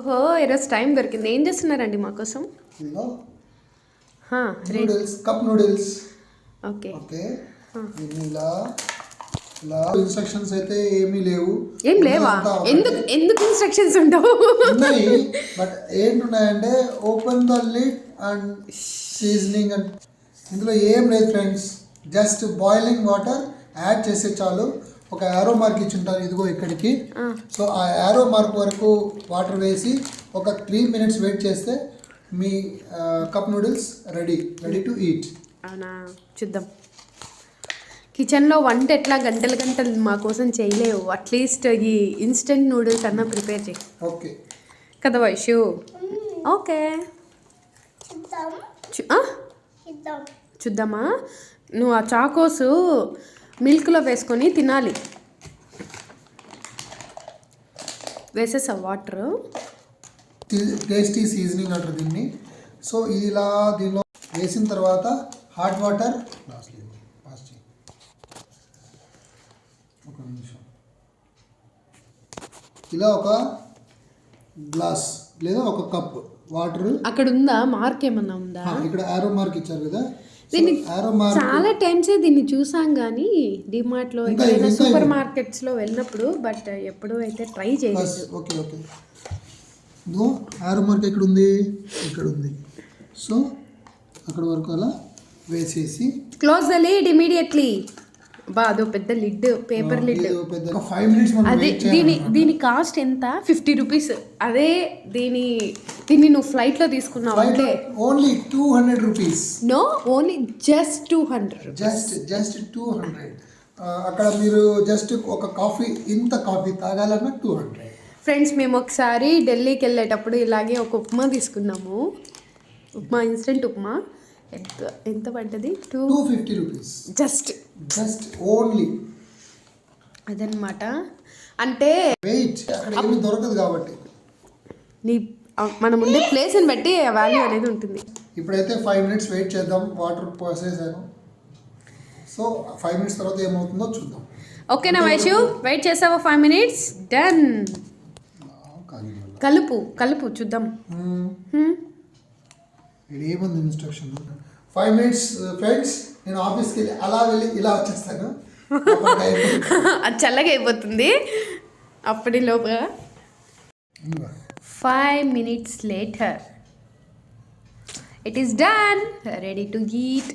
ఓహో ఈరోజు టైం దొరికింది. ఏం చేస్తున్నారండి మా కోసం? Noodles, cup noodles. Okay okay, ఇలా ఇలా ఇన్స్ట్రక్షన్స్ అయితే ఏమీ లేవు. ఏం లేవా? ఎందుకు ఇన్స్ట్రక్షన్స్ ఉండవు? ఉన్నాయి, బట్ ఏంటున్నాయంటే open the lid and seasoning and ఇందులో ఏం లేదు friends. Just boiling water add చేస్తే చాలు. ఒక యారో మార్క్ ఇచ్చి ఉంటారు, ఇదిగో ఇక్కడికి. సో ఆ యారో మార్క్ వరకు వాటర్ వేసి ఒక 3 minutes వెయిట్ చేస్తే మీ cup noodles ready to eat. అవునా, చూద్దాం. కిచెన్లో వంట ఎట్లా గంటలు మా కోసం చేయలేవు. అట్లీస్ట్ ఈ ఇన్స్టెంట్ నూడిల్స్ అన్నా ప్రిపేర్ చేయి. ఓకే కదా వైషు? ఓకే చూద్దామా? నువ్వు ఆ చాకోసు మిల్క్లో వేసుకొని తినాలి. వేసేసా వాటర్. టేస్టీ సీజనింగ్ అంటారు దీన్ని. సో ఇది ఇలా దీనిలో వేసిన తర్వాత హాట్ వాటర్ ఒక నిమిషం ఇలా ఒక గ్లాస్ లేదా ఒక కప్ వాటర్. అక్కడ ఉందా మార్క్? ఏమన్నా ఉందా? ఇక్కడ ఆరో మార్క్ ఇచ్చారు కదా. దీన్ని చాలా టైమ్స్ దీన్ని చూసాం కానీ డిమార్ట్లో సూపర్ మార్కెట్స్లో వెళ్ళినప్పుడు, బట్ ఎప్పుడు అయితే ట్రై చేయలేదు. ఓకే ఓకే, ఇదిగో ఆరో మార్క్ ఎక్కడ ఉంది? ఇక్కడ ఉంది. సో అక్కడ వరకు అలా వేసేసి క్లోజ్ ద లిడ్ ఇమీడియట్లీ. బా, అదో పెద్ద లిడ్, పేపర్ లిడ్. 5 minutes అదే దీని కాస్ట్ ఎంత? 50 రూపీస్. అదే దీన్ని నువ్వు ఫ్లైట్లో తీసుకున్నావు అంటే only 200 rupees. No, only just 200. Just 200. అక్కడ మీరు జస్ట్ ఒక కాఫీ, ఇంత కాఫీ తాగాలన్నా 200. ఫ్రెండ్స్, మేము ఒకసారి ఢిల్లీకి వెళ్ళేటప్పుడు ఇలాగే ఒక ఉప్మా తీసుకున్నాము. ఉప్మా, ఇన్స్టెంట్ ఉప్మా. ఎంత పడ్డది? 250 రూపీస్. జస్ట్ ఓన్లీ అదనమాట. అంటే వెయిట్ అక్కడ ఏమీ దొరకదు కాబట్టి మనం ఉండే ప్లేస్ని బట్టి వాల్యూ అనేది ఉంటుంది. ఇప్పుడైతే 5 minutes వెయిట్ చేద్దాం. వాటర్ పోసేసాను. సో 5 minutes తర్వాత ఏమవుతుందో చూద్దాం. ఓకేనా వైషు? వెయిట్ చేసావా 5 minutes? డన్. కలుపు చూద్దాం. ఏముంది ఇన్స్ట్రక్షన్? 5 minutes friends. నేను ఆఫీస్కి వెళ్ళి ఇలా వచ్చేస్తాను. అది చల్లగా అయిపోతుంది అప్పటి లోపల. 5 minutes later it is done, ready to eat.